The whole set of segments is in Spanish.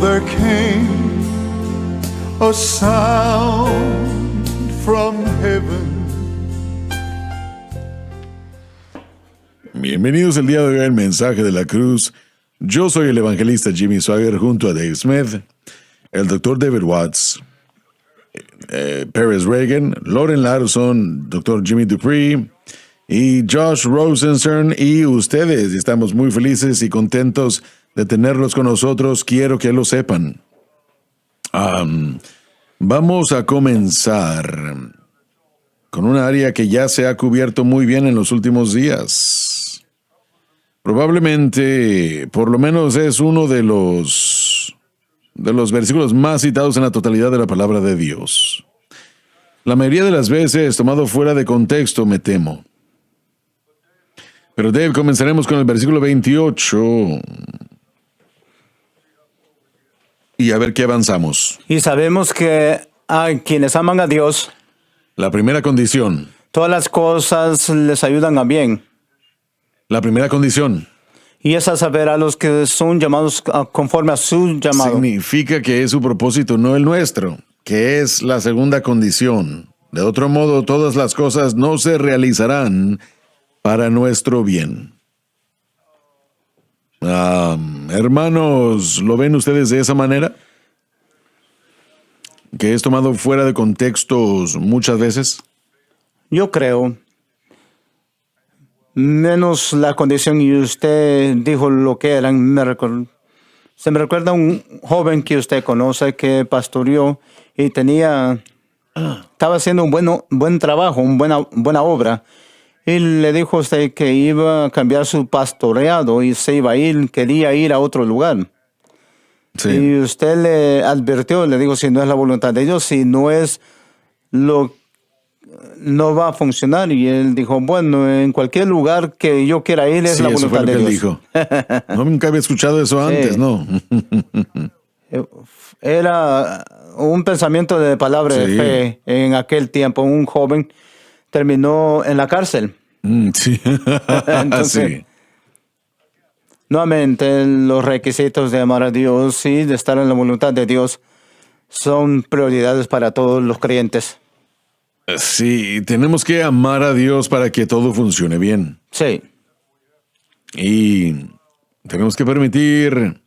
there came a sound from heaven. Bienvenidos el día de hoy al Mensaje de la Cruz. Yo soy el evangelista Jimmy Swagger junto a Dave Smith, el Dr. David Watts, Perez Reagan, Lauren Larson, Dr. Jimmy Dupree y Josh Rosenstern y ustedes. Estamos muy felices y contentos de tenerlos con nosotros. Quiero que lo sepan. Vamos a comenzar con una área que ya se ha cubierto muy bien en los últimos días. Probablemente, por lo menos es uno de los versículos más citados en la totalidad de la palabra de Dios. La mayoría de las veces tomado fuera de contexto, me temo. Pero Dave, comenzaremos con el versículo 28 y a ver qué avanzamos. Y sabemos que a quienes aman a Dios, La primera condición. todas las cosas les ayudan a bien. La primera condición. Y es a saber a los que son llamados conforme a su llamado. Significa que es su propósito, no el nuestro, que es la segunda condición. De otro modo, todas las cosas no se realizarán para nuestro bien. Hermanos, ¿lo ven ustedes de esa manera? ¿Que es tomado fuera de contextos muchas veces? Yo creo, menos la condición, y usted dijo lo que eran. Se me recuerda un joven que usted conoce que pastoreó y estaba haciendo un buen trabajo, una buena obra. Y le dijo a usted que iba a cambiar su pastoreado y se iba a ir, quería ir a otro lugar. Sí. Y usted le advirtió, le dijo, si no es la voluntad de Dios, si no es no va a funcionar. Y él dijo, bueno, en cualquier lugar que yo quiera ir es Sí, la eso voluntad fue lo de que Dios. él dijo. No, nunca había escuchado eso antes, ¿no? Era un pensamiento de palabra de Sí. fe en aquel tiempo. Un joven terminó en la cárcel. Sí. Entonces, Sí. nuevamente, los requisitos de amar a Dios y de estar en la voluntad de Dios son prioridades para todos los creyentes. Sí, tenemos que amar a Dios para que todo funcione bien. Sí. Y tenemos que permitir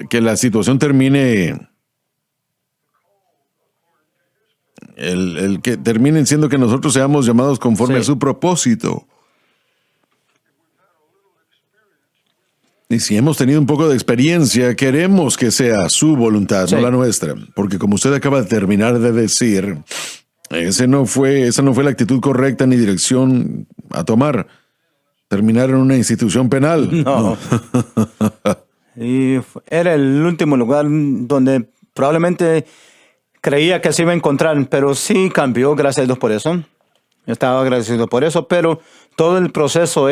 que la situación termine, el que terminen siendo que nosotros seamos llamados conforme Sí. a su propósito. Y si hemos tenido un poco de experiencia, queremos que sea su voluntad, Sí. no la nuestra. Porque como usted acaba de terminar de decir, esa no fue la actitud correcta ni dirección a tomar. Terminar en una institución penal. No. Y era el último lugar donde probablemente creía que se iba a encontrar, pero sí cambió, gracias a Dios por eso. Estaba agradecido por eso, pero todo el proceso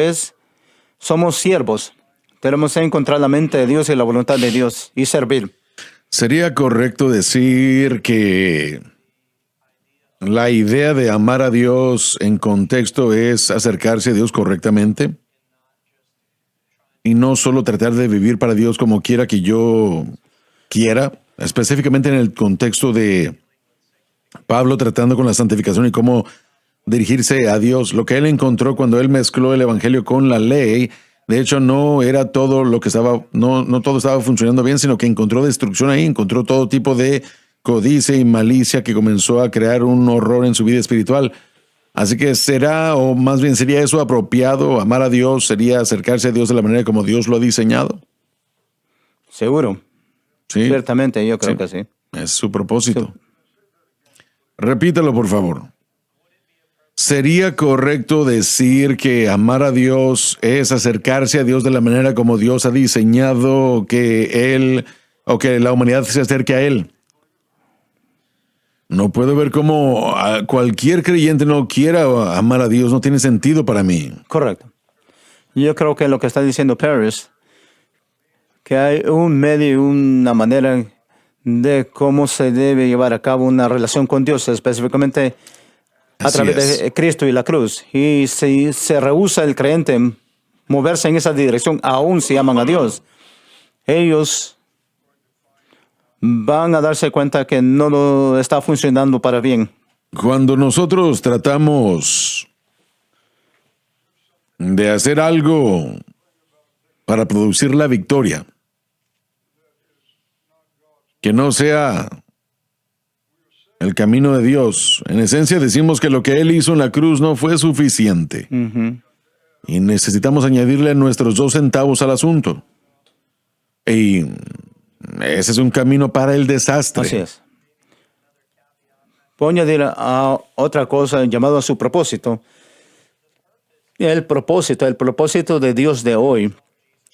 somos siervos. Tenemos que encontrar la mente de Dios y la voluntad de Dios y servir. ¿Sería correcto decir que la idea de amar a Dios en contexto es acercarse a Dios correctamente? Y no solo tratar de vivir para Dios como quiera que yo quiera, específicamente en el contexto de Pablo tratando con la santificación y cómo dirigirse a Dios. Lo que él encontró cuando él mezcló el evangelio con la ley, de hecho no era todo lo que no todo estaba funcionando bien, sino que encontró destrucción ahí, encontró todo tipo de codicia y malicia que comenzó a crear un horror en su vida espiritual. Así que o más bien sería eso apropiado, amar a Dios, sería acercarse a Dios de la manera como Dios lo ha diseñado. Seguro. Sí. Ciertamente, yo creo Sí. que sí. Es su propósito. Repítalo, por favor. ¿Sería correcto decir que amar a Dios es acercarse a Dios de la manera como Dios ha diseñado que la humanidad se acerque a Él? No puedo ver cómo cualquier creyente no quiera amar a Dios. No tiene sentido para mí. Correcto. Yo creo que lo que está diciendo Perez, que hay un medio y una manera de cómo se debe llevar a cabo una relación con Dios, específicamente a Así través es. de Cristo y la cruz. Y si se rehúsa el creyente moverse en esa dirección, aún si aman a Dios, ellos van a darse cuenta que no lo está funcionando para bien. Cuando nosotros tratamos de hacer algo para producir la victoria, que no sea el camino de Dios, en esencia decimos que lo que Él hizo en la cruz no fue suficiente. Y necesitamos añadirle nuestros 2 centavos al asunto. Y ese es un camino para el desastre. Así es. Voy a añadir a otra cosa llamado a su propósito. El propósito de Dios de hoy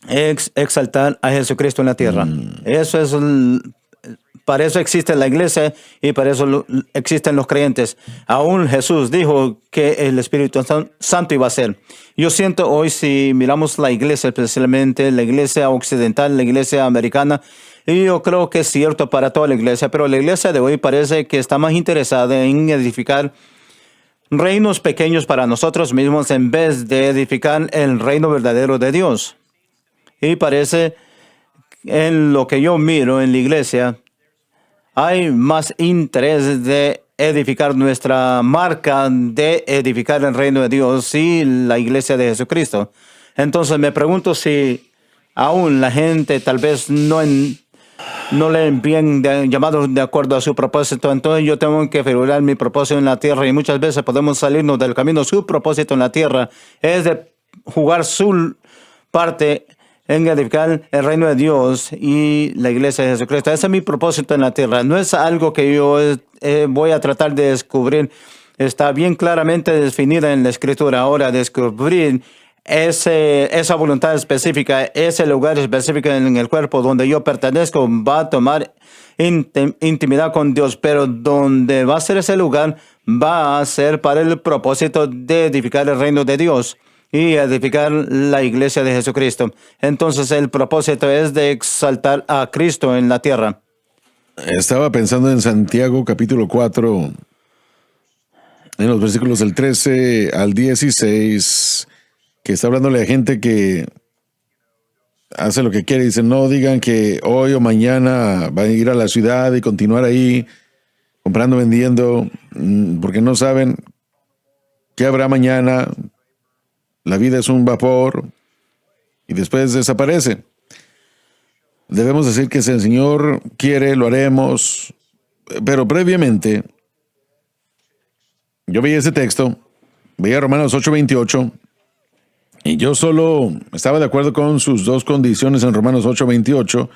es exaltar a Jesucristo en la tierra. Eso es para eso existe la iglesia y para eso existen los creyentes. Aún Jesús dijo que el Espíritu Santo iba a ser. Yo siento hoy, si miramos la iglesia, especialmente la iglesia occidental, la iglesia americana, y yo creo que es cierto para toda la iglesia, pero la iglesia de hoy parece que está más interesada en edificar reinos pequeños para nosotros mismos en vez de edificar el reino verdadero de Dios. Y parece, en lo que yo miro en la iglesia, hay más interés de edificar nuestra marca, de edificar el reino de Dios y la iglesia de Jesucristo. Entonces me pregunto si aún la gente tal vez no leen bien llamados de acuerdo a su propósito. Entonces yo tengo que figurar mi propósito en la tierra y muchas veces podemos salirnos del camino. Su propósito en la tierra es de jugar su parte en edificar el reino de Dios y la iglesia de Jesucristo. Ese es mi propósito en la tierra. No es algo que yo voy a tratar de descubrir. Está bien claramente definida en la Escritura. Ahora, descubrir esa voluntad específica, ese lugar específico en el cuerpo donde yo pertenezco, va a tomar intimidad con Dios, pero donde va a ser ese lugar, va a ser para el propósito de edificar el reino de Dios y edificar la iglesia de Jesucristo. Entonces el propósito es de exaltar a Cristo en la tierra. Estaba pensando en Santiago capítulo 4, en los versículos del 13 al 16, que está hablándole a gente que hace lo que quiere. Dice, no digan que hoy o mañana van a ir a la ciudad y continuar ahí comprando, vendiendo, porque no saben qué habrá mañana. La vida es un vapor y después desaparece. Debemos decir que si el Señor quiere, lo haremos. Pero previamente, yo veía ese texto, veía Romanos 8:28, y yo solo estaba de acuerdo con sus 2 condiciones en Romanos 8:28,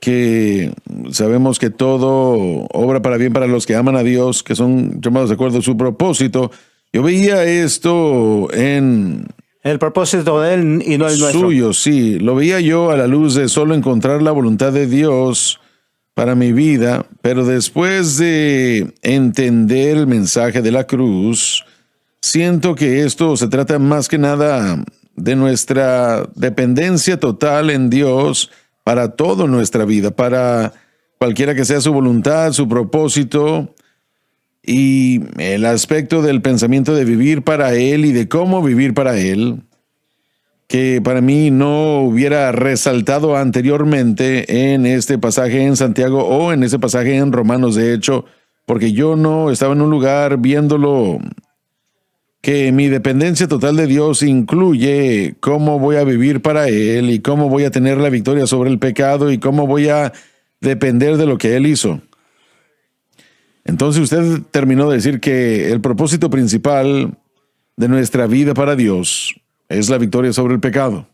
que sabemos que todo obra para bien para los que aman a Dios, que son llamados de acuerdo a su propósito. Yo veía esto en el propósito de Él y no el nuestro. Suyo, sí. Lo veía yo a la luz de solo encontrar la voluntad de Dios para mi vida, pero después de entender el mensaje de la cruz, siento que esto se trata más que nada de nuestra dependencia total en Dios para toda nuestra vida, para cualquiera que sea su voluntad, su propósito, y el aspecto del pensamiento de vivir para Él y de cómo vivir para Él, que para mí no hubiera resaltado anteriormente en este pasaje en Santiago o en ese pasaje en Romanos, de hecho, porque yo no estaba en un lugar viéndolo, que mi dependencia total de Dios incluye cómo voy a vivir para Él y cómo voy a tener la victoria sobre el pecado y cómo voy a depender de lo que Él hizo. Entonces usted terminó de decir que el propósito principal de nuestra vida para Dios es la victoria sobre el pecado.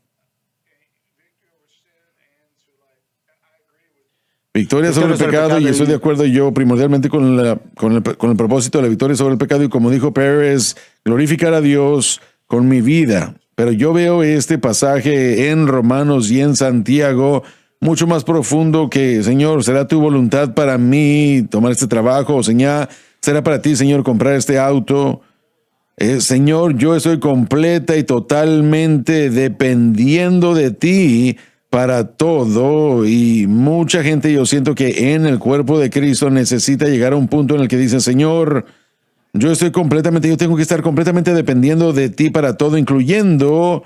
Victoria sobre el pecado, y estoy de acuerdo yo primordialmente con el propósito de la victoria sobre el pecado, y como dijo Pérez, glorificar a Dios con mi vida. Pero yo veo este pasaje en Romanos y en Santiago mucho más profundo que, Señor, ¿será tu voluntad para mí tomar este trabajo? O Señor, ¿será para ti, Señor, comprar este auto? Señor, yo estoy completa y totalmente dependiendo de ti para todo, y mucha gente, yo siento que en el cuerpo de Cristo necesita llegar a un punto en el que dice, Señor, yo tengo que estar completamente dependiendo de ti para todo, incluyendo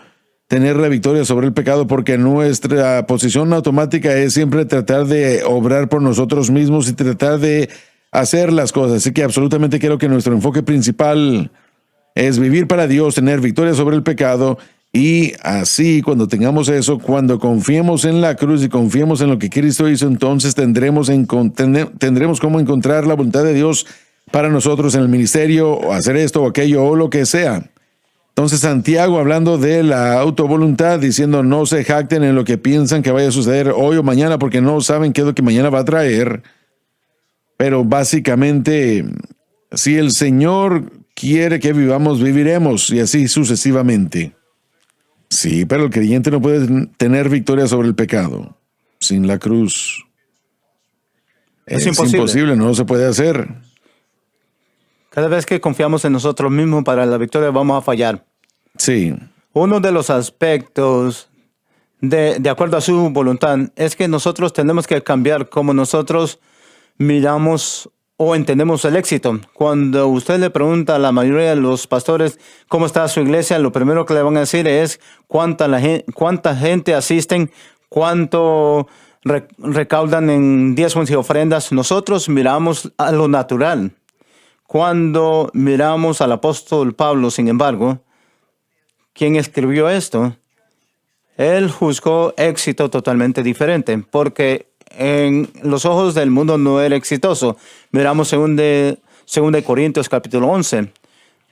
tener la victoria sobre el pecado, porque nuestra posición automática es siempre tratar de obrar por nosotros mismos y tratar de hacer las cosas. Así que absolutamente creo que nuestro enfoque principal es vivir para Dios, tener victoria sobre el pecado, y así cuando tengamos eso, cuando confiemos en la cruz y confiemos en lo que Cristo hizo, entonces tendremos cómo encontrar la voluntad de Dios para nosotros en el ministerio, o hacer esto o aquello o lo que sea. Entonces Santiago, hablando de la autovoluntad, diciendo no se jacten en lo que piensan que vaya a suceder hoy o mañana, porque no saben qué es lo que mañana va a traer. Pero básicamente, si el Señor quiere que vivamos, viviremos, y así sucesivamente. Sí, pero el creyente no puede tener victoria sobre el pecado sin la cruz. Es imposible. No se puede hacer. Cada vez que confiamos en nosotros mismos para la victoria vamos a fallar. Sí. Uno de los aspectos de acuerdo a su voluntad es que nosotros tenemos que cambiar cómo nosotros miramos o entendemos el éxito. Cuando usted le pregunta a la mayoría de los pastores cómo está su iglesia, lo primero que le van a decir es cuánta gente asisten, cuánto recaudan en diezmos y ofrendas. Nosotros miramos a lo natural. Cuando miramos al apóstol Pablo, sin embargo, quien escribió esto, él juzgó éxito totalmente diferente, porque en los ojos del mundo no era exitoso. Miramos 2 Corintios capítulo 11.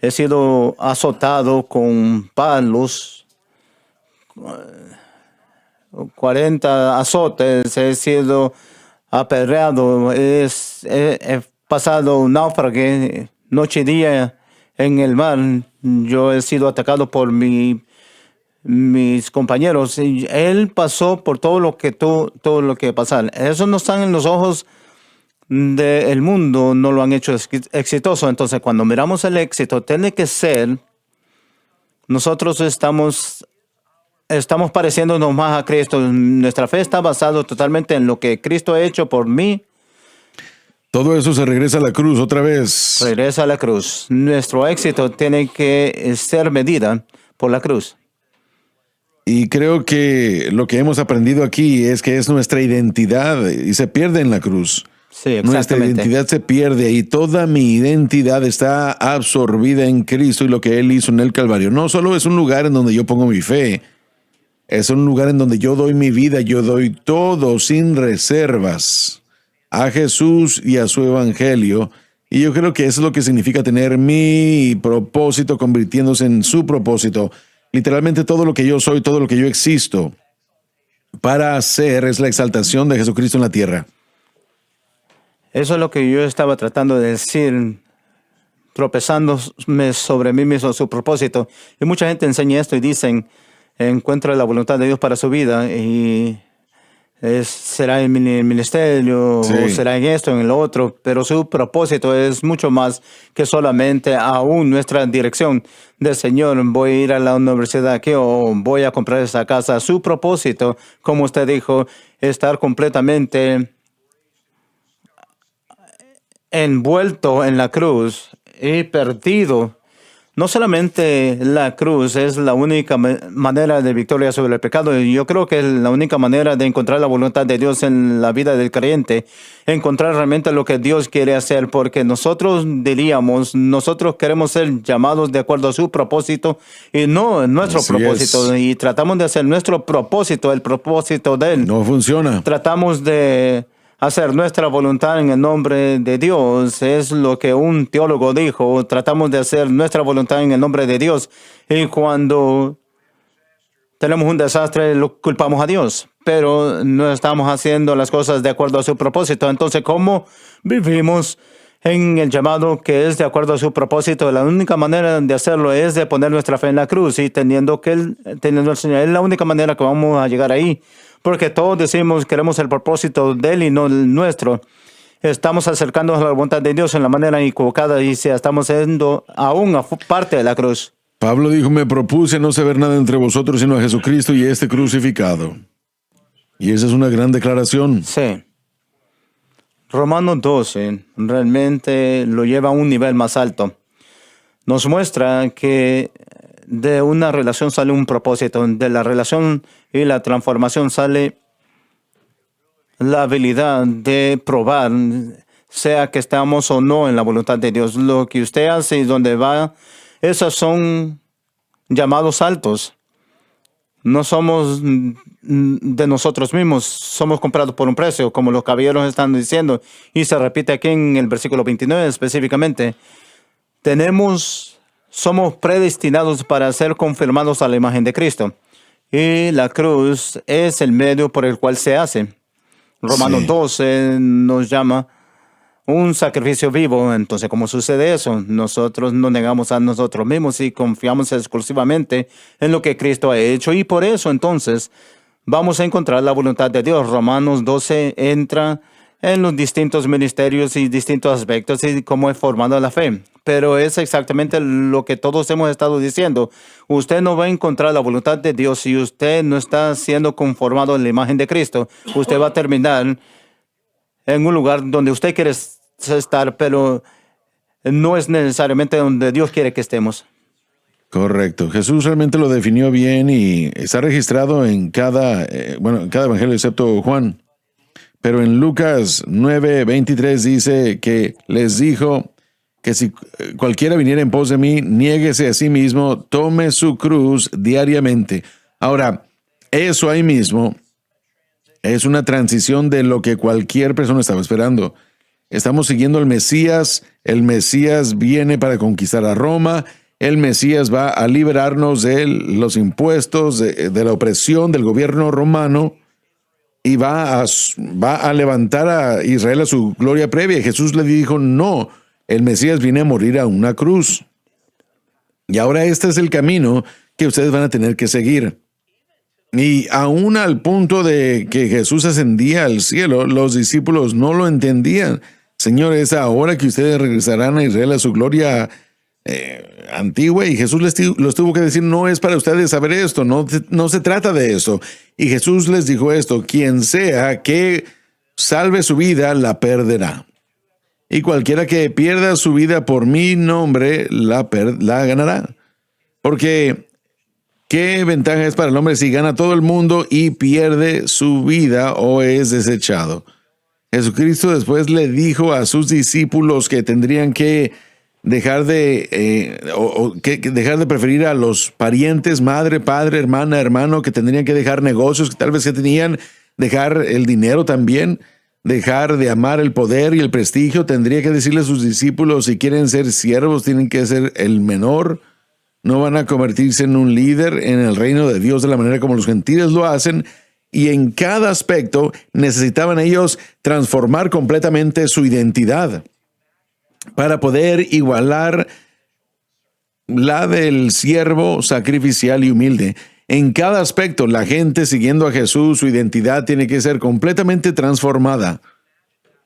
He sido azotado con palos, 40 azotes, he sido apedreado, he pasado náufrago noche y día en el mar. Yo he sido atacado por mis compañeros. Y él pasó por todo lo que pasar. Eso no está en los ojos del mundo, no lo han hecho exitoso. Entonces, cuando miramos el éxito, tiene que ser, nosotros estamos pareciéndonos más a Cristo. Nuestra fe está basada totalmente en lo que Cristo ha hecho por mí. Todo eso se regresa a la cruz otra vez. Regresa a la cruz. Nuestro éxito tiene que ser medida por la cruz. Y creo que lo que hemos aprendido aquí es que es nuestra identidad y se pierde en la cruz. Sí, exactamente. Nuestra identidad se pierde y toda mi identidad está absorbida en Cristo y lo que Él hizo en el Calvario. No solo es un lugar en donde yo pongo mi fe, es un lugar en donde yo doy mi vida, yo doy todo sin reservas a Jesús y a su evangelio. Y yo creo que eso es lo que significa tener mi propósito convirtiéndose en su propósito. Literalmente todo lo que yo soy, todo lo que yo existo para hacer es la exaltación de Jesucristo en la tierra. Eso es lo que yo estaba tratando de decir, tropezándome sobre mí mismo, su propósito. Y mucha gente enseña esto y dicen, encuentra la voluntad de Dios para su vida y será en el ministerio, sí, o será en esto, en lo otro, pero su propósito es mucho más que solamente aún nuestra dirección del Señor. Voy a ir a la universidad aquí o voy a comprar esa casa. Su propósito, como usted dijo, estar completamente envuelto en la cruz y perdido. No solamente la cruz es la única manera de victoria sobre el pecado. Yo creo que es la única manera de encontrar la voluntad de Dios en la vida del creyente. Encontrar realmente lo que Dios quiere hacer. Porque nosotros queremos ser llamados de acuerdo a su propósito y no nuestro propósito. Y tratamos de hacer nuestro propósito, el propósito de Él. No funciona. Tratamos de hacer nuestra voluntad en el nombre de Dios. Es lo que un teólogo dijo. Tratamos de hacer nuestra voluntad en el nombre de Dios. Y cuando tenemos un desastre, lo culpamos a Dios. Pero no estamos haciendo las cosas de acuerdo a su propósito. Entonces, ¿cómo vivimos en el llamado que es de acuerdo a su propósito? La única manera de hacerlo es de poner nuestra fe en la cruz y teniendo el Señor. Es la única manera que vamos a llegar ahí. Porque todos decimos queremos el propósito de Él y no el nuestro. Estamos acercándonos a la voluntad de Dios en la manera equivocada y estamos siendo aún parte de la cruz. Pablo dijo, me propuse no saber nada entre vosotros sino a Jesucristo y este crucificado. Y esa es una gran declaración. Sí. Romanos 12 realmente lo lleva a un nivel más alto. Nos muestra que de una relación sale un propósito. De la relación y la transformación sale la habilidad de probar, sea que estamos o no en la voluntad de Dios. Lo que usted hace y donde va, esos son llamados altos. No somos de nosotros mismos, somos comprados por un precio, como los caballeros están diciendo. Y se repite aquí en el versículo 29 específicamente. Somos predestinados para ser confirmados a la imagen de Cristo. Y la cruz es el medio por el cual se hace. Romanos Sí. 12 nos llama un sacrificio vivo. Entonces, ¿cómo sucede eso? Nosotros nos negamos a nosotros mismos y confiamos exclusivamente en lo que Cristo ha hecho. Y por eso, entonces, vamos a encontrar la voluntad de Dios. Romanos 12 entra en los distintos ministerios y distintos aspectos y cómo es formada la fe. Pero es exactamente lo que todos hemos estado diciendo. Usted no va a encontrar la voluntad de Dios si usted no está siendo conformado en la imagen de Cristo. Usted va a terminar en un lugar donde usted quiere estar, pero no es necesariamente donde Dios quiere que estemos. Correcto. Jesús realmente lo definió bien y está registrado en en cada evangelio excepto Juan. Pero en Lucas 9:23 dice que les dijo que si cualquiera viniera en pos de mí, niéguese a sí mismo, tome su cruz diariamente. Ahora, eso ahí mismo es una transición de lo que cualquier persona estaba esperando. Estamos siguiendo al Mesías. El Mesías viene para conquistar a Roma. El Mesías va a liberarnos de los impuestos, de la opresión del gobierno romano y va a levantar a Israel a su gloria previa. Jesús le dijo, no, el Mesías viene a morir a una cruz. Y ahora este es el camino que ustedes van a tener que seguir. Y aún al punto de que Jesús ascendía al cielo, los discípulos no lo entendían. Señor, es ahora que ustedes regresarán a Israel a su gloria antigua. Y Jesús los tuvo que decir, no es para ustedes saber esto, no se trata de eso. Y Jesús les dijo esto, quien sea que salve su vida, la perderá. Y cualquiera que pierda su vida por mi nombre, la ganará. Porque ¿qué ventaja es para el hombre si gana todo el mundo y pierde su vida o es desechado? Jesucristo después le dijo a sus discípulos que tendrían que dejar de preferir a los parientes, madre, padre, hermana, hermano, que tendrían que dejar negocios que tal vez que tenían, dejar el dinero también, dejar de amar el poder y el prestigio. Tendría que decirle a sus discípulos, si quieren ser siervos, tienen que ser el menor. No van a convertirse en un líder en el reino de Dios de la manera como los gentiles lo hacen. Y en cada aspecto necesitaban ellos transformar completamente su identidad para poder igualar la del siervo sacrificial y humilde. En cada aspecto, la gente siguiendo a Jesús, su identidad tiene que ser completamente transformada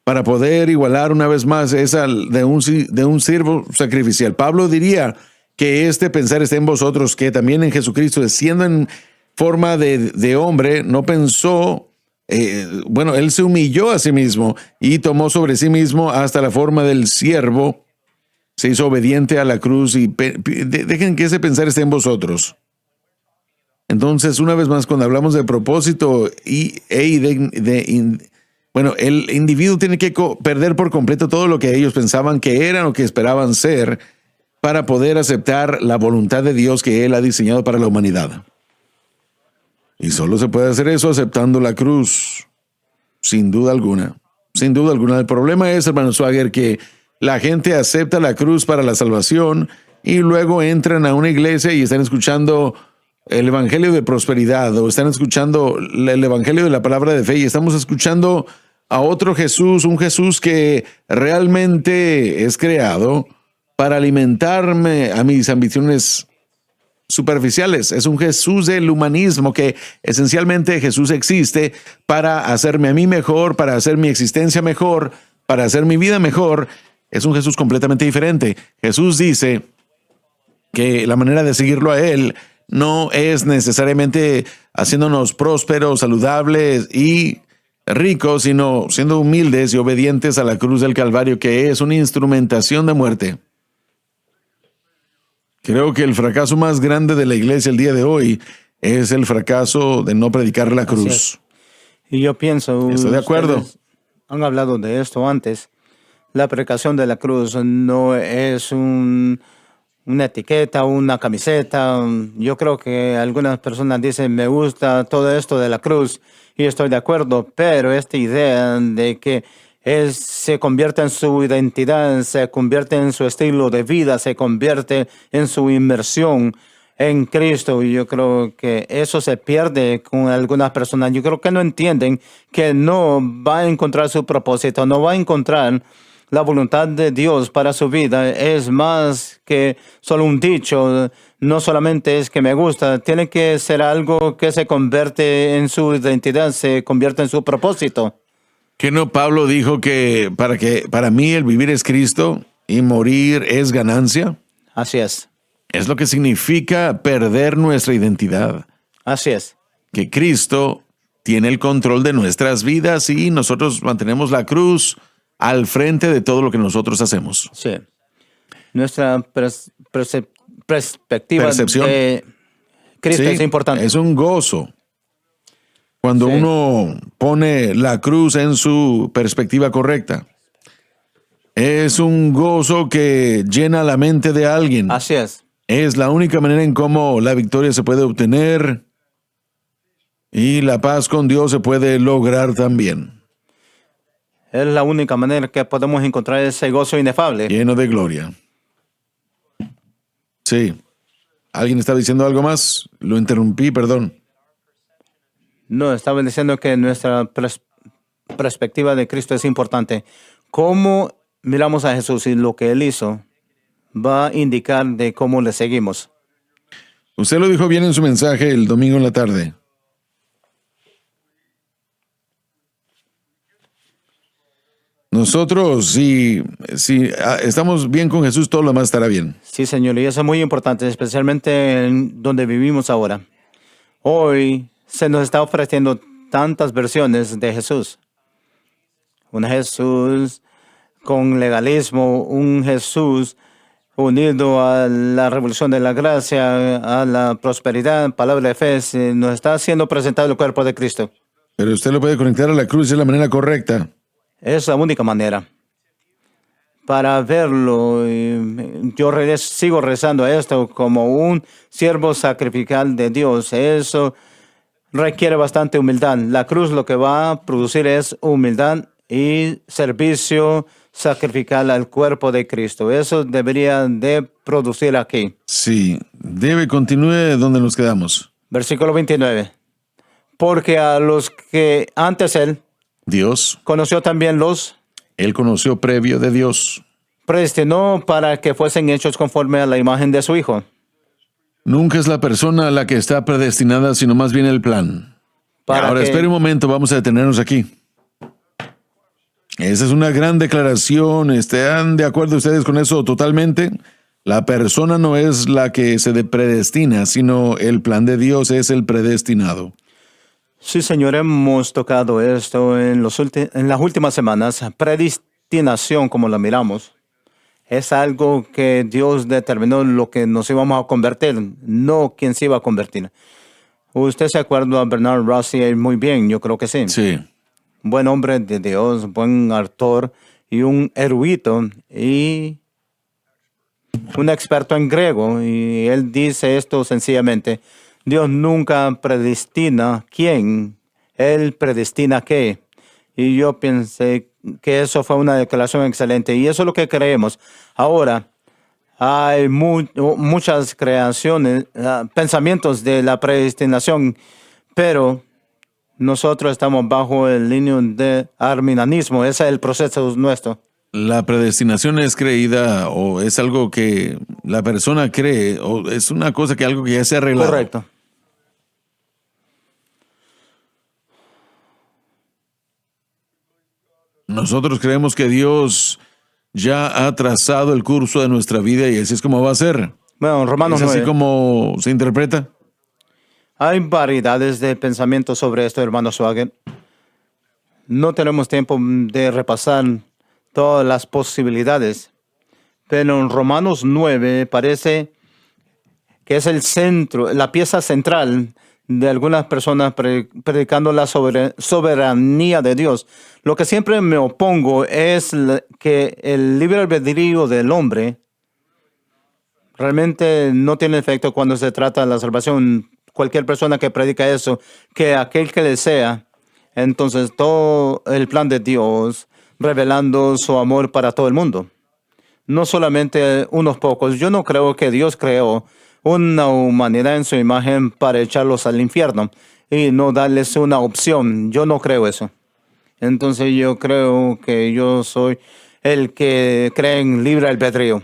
para poder igualar una vez más esa de un siervo sacrificial. Pablo diría que este pensar está en vosotros, que también en Jesucristo, siendo en forma de hombre, no pensó, él se humilló a sí mismo y tomó sobre sí mismo hasta la forma del siervo, se hizo obediente a la cruz y dejen que ese pensar esté en vosotros. Entonces, una vez más, cuando hablamos de propósito el individuo tiene que perder por completo todo lo que ellos pensaban que eran o que esperaban ser para poder aceptar la voluntad de Dios que Él ha diseñado para la humanidad. Y solo se puede hacer eso aceptando la cruz, sin duda alguna. Sin duda alguna. El problema es, hermano Swagger, que la gente acepta la cruz para la salvación y luego entran a una iglesia y están escuchando el evangelio de prosperidad o están escuchando el evangelio de la palabra de fe y estamos escuchando a otro Jesús, un Jesús que realmente es creado para alimentarme a mis ambiciones superficiales. Es un Jesús del humanismo que esencialmente Jesús existe para hacerme a mí mejor, para hacer mi existencia mejor, para hacer mi vida mejor. Es un Jesús completamente diferente. Jesús dice que la manera de seguirlo a Él no es necesariamente haciéndonos prósperos, saludables y ricos, sino siendo humildes y obedientes a la cruz del Calvario, que es una instrumentación de muerte. Creo que el fracaso más grande de la iglesia el día de hoy es el fracaso de no predicar la cruz. es. Y yo pienso, Estoy de acuerdo. ustedes han hablado de esto antes. La predicación de la cruz no es una etiqueta, una camiseta. Yo creo que algunas personas dicen, me gusta todo esto de la cruz, y estoy de acuerdo, pero esta idea de que se convierte en su identidad, se convierte en su estilo de vida, se convierte en su inmersión en Cristo, y yo creo que eso se pierde con algunas personas. Yo creo que no entienden que no va a encontrar su propósito, no va a encontrar la voluntad de Dios para su vida. Es más que solo un dicho, no solamente es que me gusta, tiene que ser algo que se convierte en su identidad, se convierte en su propósito. ¿Que no Pablo dijo que para mí el vivir es Cristo y morir es ganancia? Así es, Es lo que significa perder nuestra identidad. así es. Que Cristo tiene el control de nuestras vidas y nosotros mantenemos la cruz al frente de todo lo que nosotros hacemos. Sí. Nuestra perspectiva Percepción. de Cristo Sí, es importante. es un gozo. Cuando Sí. uno pone la cruz en su perspectiva correcta, es un gozo que llena la mente de alguien. Así es. Es la única manera en cómo la victoria se puede obtener y la paz con Dios se puede lograr también, Es la única manera que podemos encontrar ese gozo inefable. lleno de gloria. Sí. ¿Alguien está diciendo algo más? Lo interrumpí, perdón. No, estaba diciendo que nuestra perspectiva de Cristo es importante. Cómo miramos a Jesús y lo que Él hizo va a indicar de cómo le seguimos. Usted lo dijo bien en su mensaje el domingo en la tarde. Nosotros, si estamos bien con Jesús, todo lo demás estará bien. Sí, Señor, y eso es muy importante, especialmente en donde vivimos ahora. Hoy se nos está ofreciendo tantas versiones de Jesús. Un Jesús con legalismo, un Jesús unido a la revolución de la gracia, a la prosperidad, palabra de fe. Nos está siendo presentado el cuerpo de Cristo. Pero usted lo puede conectar a la cruz de la manera correcta. Es la única manera para verlo. Y yo sigo rezando a esto como un siervo sacrificial de Dios. Eso requiere bastante humildad. La cruz lo que va a producir es humildad y servicio sacrificial al cuerpo de Cristo. Eso debería de producir aquí. Sí, continúe donde nos quedamos. Versículo 29. Porque a los que antes Él Dios, conoció también Él conoció previo de Dios. predestinó para que fuesen hechos conforme a la imagen de su Hijo. Nunca es la persona la que está predestinada, sino más bien el plan. Para Ahora, que- espere un momento, vamos a detenernos aquí. Esa es una gran declaración. ¿Están de acuerdo ustedes con eso totalmente? La persona no es la que se predestina, sino el plan de Dios es el predestinado. Sí, Señor, hemos tocado esto en las últimas semanas. Predestinación, como la miramos, es algo que Dios determinó lo que nos íbamos a convertir, no quién se iba a convertir. Usted se acuerda a Bernard Rossi muy bien, yo creo que sí. Sí. Buen hombre de Dios, buen actor y un erudito y un experto en griego. Y él dice esto sencillamente: Dios nunca predestina quién, Él predestina qué. Y yo pensé que eso fue una declaración excelente y eso es lo que creemos. Ahora, hay muchas creaciones, pensamientos de la predestinación, pero nosotros estamos bajo el línea de arminianismo. Ese es el proceso nuestro. La predestinación es creída o es algo que la persona cree o es una cosa que algo que ya se ha arreglado. Correcto. Nosotros creemos que Dios ya ha trazado el curso de nuestra vida y así es como va a ser. Bueno, Romanos ¿Es así 9. como se interpreta? Hay variedades de pensamiento sobre esto, hermano Swagger. No tenemos tiempo de repasar todas las posibilidades, pero en Romanos 9 parece que es el centro, la pieza central de algunas personas predicando la soberanía de Dios. Lo que siempre me opongo es que el libre albedrío del hombre realmente no tiene efecto cuando se trata de la salvación. Cualquier persona que predica eso, que aquel que le sea, entonces todo el plan de Dios revelando su amor para todo el mundo. No solamente unos pocos. Yo no creo que Dios creó una humanidad en su imagen para echarlos al infierno y no darles una opción. Yo no creo eso. Entonces yo creo que yo soy el que cree en libre albedrío.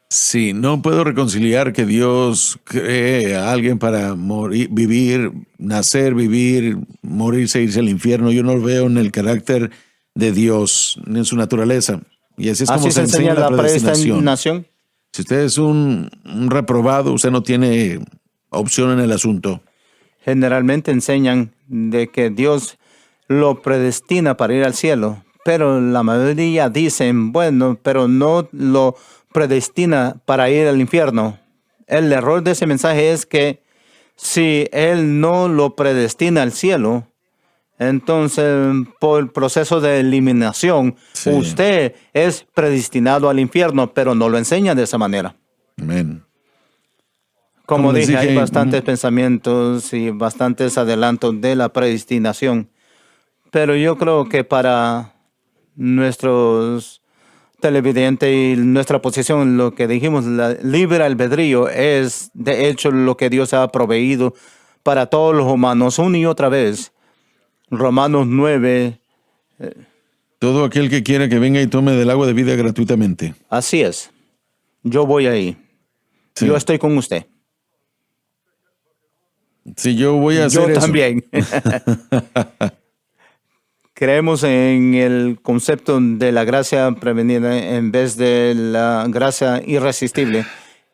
Sí, no puedo reconciliar que Dios cree a alguien para morir, vivir, nacer, vivir, morirse, irse al infierno. Yo no lo veo en el carácter de Dios, ni en su naturaleza. Y así es como se enseña la predestinación. Si usted es un reprobado, usted no tiene opción en el asunto. Generalmente enseñan de que Dios lo predestina para ir al cielo, pero la mayoría dicen, bueno, pero no lo predestina para ir al infierno. El error de ese mensaje es que si Él no lo predestina al cielo, entonces por el proceso de eliminación, Sí. usted es predestinado al infierno, pero no lo enseña de esa manera. Amén. Como les dije, hay dije, bastantes pensamientos y bastantes adelantos de la predestinación. Pero yo creo que para nuestros televidentes y nuestra posición, lo que dijimos, la libre albedrío es de hecho lo que Dios ha proveído para todos los humanos una y otra vez. Romanos 9, Todo aquel que quiera que venga y tome del agua de vida gratuitamente. así es. Yo voy ahí. Sí. Yo estoy con usted. Si yo voy a hacer Yo eso. también. Creemos en el concepto de la gracia prevenida en vez de la gracia irresistible.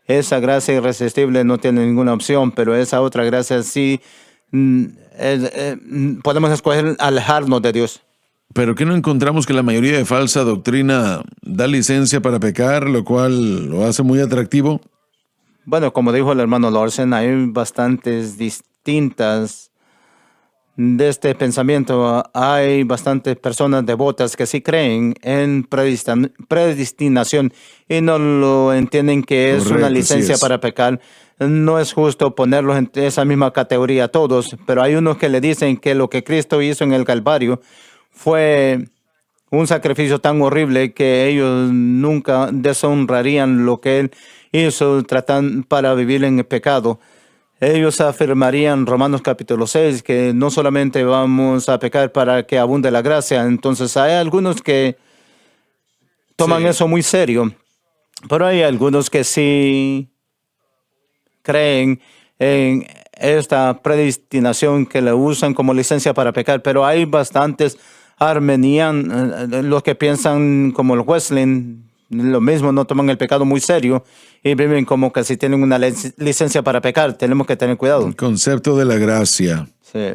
Esa gracia irresistible no tiene ninguna opción, pero esa otra gracia sí podemos escoger alejarnos de Dios. Pero ¿qué no encontramos que la mayoría de falsa doctrina da licencia para pecar, lo cual lo hace muy atractivo? Bueno, como dijo el hermano Larsen, hay bastantes distintas de este pensamiento. Hay bastantes personas devotas que sí creen en predestinación y no lo entienden que es Correcto, una así licencia es. para pecar. No es justo ponerlos en esa misma categoría a todos, pero hay unos que le dicen que lo que Cristo hizo en el Calvario fue un sacrificio tan horrible que ellos nunca deshonrarían lo que Él hizo para vivir en el pecado. Ellos afirmarían Romanos capítulo 6 que no solamente vamos a pecar para que abunde la gracia. Entonces hay algunos que toman Sí. eso muy serio, pero hay algunos que sí creen en esta predestinación que le usan como licencia para pecar, pero hay bastantes armenianos, los que piensan como el Wesleyan, lo mismo, no toman el pecado muy serio y viven como que si tienen una licencia para pecar. Tenemos que tener cuidado. El concepto de la gracia. Sí,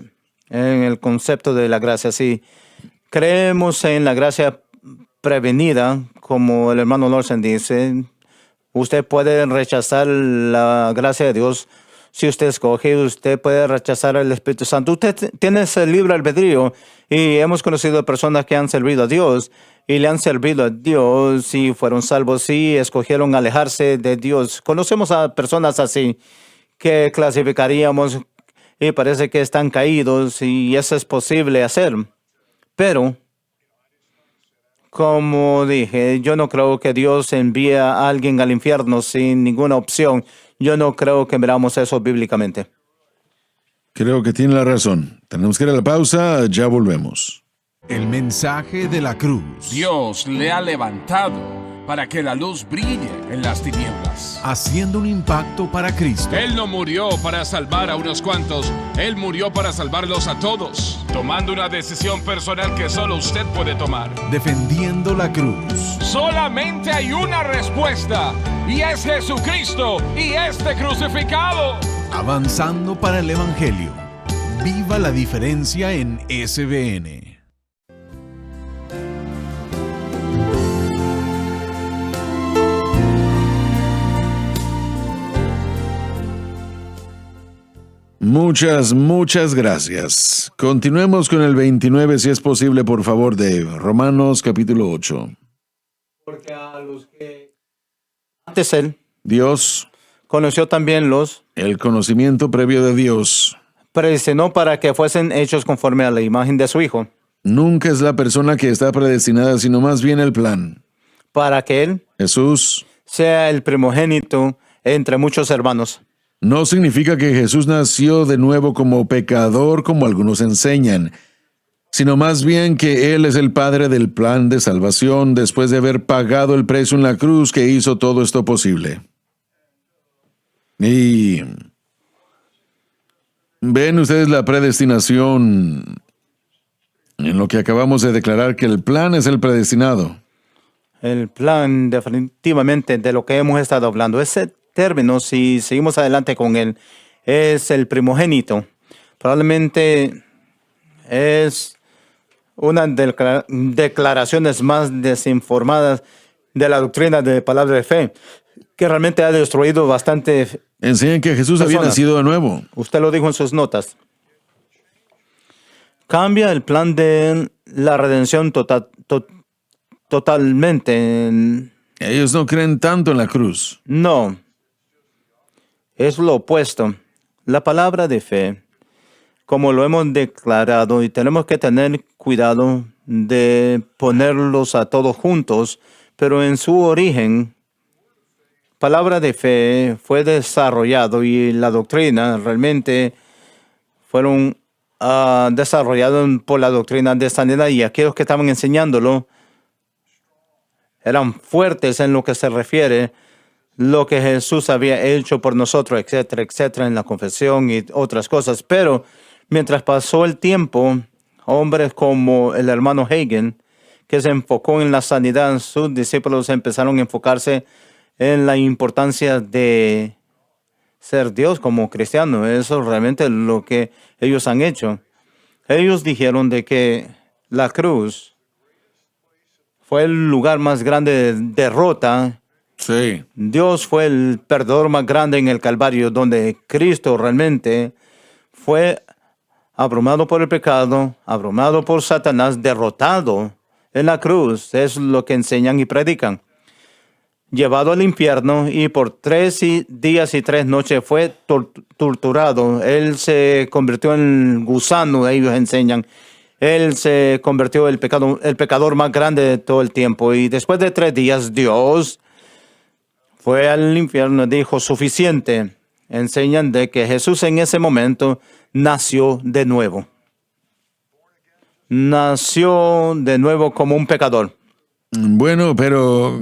en el concepto de la gracia, sí. Creemos en la gracia prevenida, como el hermano Larsen dice. Usted puede rechazar la gracia de Dios si usted escoge, usted puede rechazar al Espíritu Santo. Usted tiene ese libre albedrío y hemos conocido personas que han servido a Dios y le han servido a Dios y fueron salvos y escogieron alejarse de Dios. Conocemos a personas así que clasificaríamos y parece que están caídos y eso es posible hacer. Pero, como dije, yo no creo que Dios envíe a alguien al infierno sin ninguna opción. Yo no creo que miramos eso bíblicamente. Creo que tiene la razón. Tenemos que ir a la pausa, ya volvemos. El mensaje de la cruz. Dios le ha levantado para que la luz brille en las tinieblas. Haciendo un impacto para Cristo. Él no murió para salvar a unos cuantos, Él murió para salvarlos a todos, tomando una decisión personal que solo usted puede tomar. Defendiendo la cruz. Solamente hay una respuesta, y es Jesucristo y este crucificado. Avanzando para el Evangelio. Viva la diferencia en SBN. Muchas gracias. Continuemos con el 29, si es posible, por favor, de Romanos capítulo 8. Porque a los que antes él Dios, conoció también los el conocimiento previo de Dios, predestinó para que fuesen hechos conforme a la imagen de su Hijo, nunca es la persona que está predestinada, sino más bien el plan. para que él Jesús sea el primogénito entre muchos hermanos. no significa que Jesús nació de nuevo como pecador, como algunos enseñan, sino más bien que Él es el Padre del plan de salvación después de haber pagado el precio en la cruz que hizo todo esto posible. Y ven ustedes la predestinación en lo que acabamos de declarar, que el plan es el predestinado. El plan definitivamente de lo que hemos estado hablando. Ese término, si seguimos adelante con él, es el primogénito. Probablemente es una de las declaraciones más desinformadas de la doctrina de palabra de fe, que realmente ha destruido bastante. Enseñan que Jesús había personas. nacido de nuevo. Usted lo dijo en sus notas. Cambia el plan de la redención totalmente. Ellos no creen tanto en la cruz. No. Es lo opuesto. La palabra de fe, como lo hemos declarado, y tenemos que tener cuidado de ponerlos a todos juntos, pero en su origen, palabra de fe fue desarrollado y la doctrina realmente fueron desarrollados por la doctrina de sanidad, y aquellos que estaban enseñándolo eran fuertes en lo que se refiere lo que Jesús había hecho por nosotros, etcétera, etcétera, en la confesión y otras cosas. Pero mientras pasó el tiempo, hombres como el hermano Hagin, que se enfocó en la sanidad, sus discípulos empezaron a enfocarse en la importancia de ser Dios como cristiano. Eso es realmente lo que ellos han hecho. Ellos dijeron de que la cruz fue el lugar más grande de derrota. Sí. Dios fue el perdedor más grande en el Calvario, donde Cristo realmente fue abrumado por el pecado, abrumado por Satanás, derrotado en la cruz. Es lo que enseñan y predican. Llevado al infierno, y por 3 días y 3 noches fue torturado. Él se convirtió en gusano, ellos enseñan. Él se convirtió en el pecador más grande de todo el tiempo. Y después de 3 días, Dios fue al infierno y dijo, suficiente. Enseñan de que Jesús en ese momento nació de nuevo. Nació de nuevo como un pecador. Bueno, pero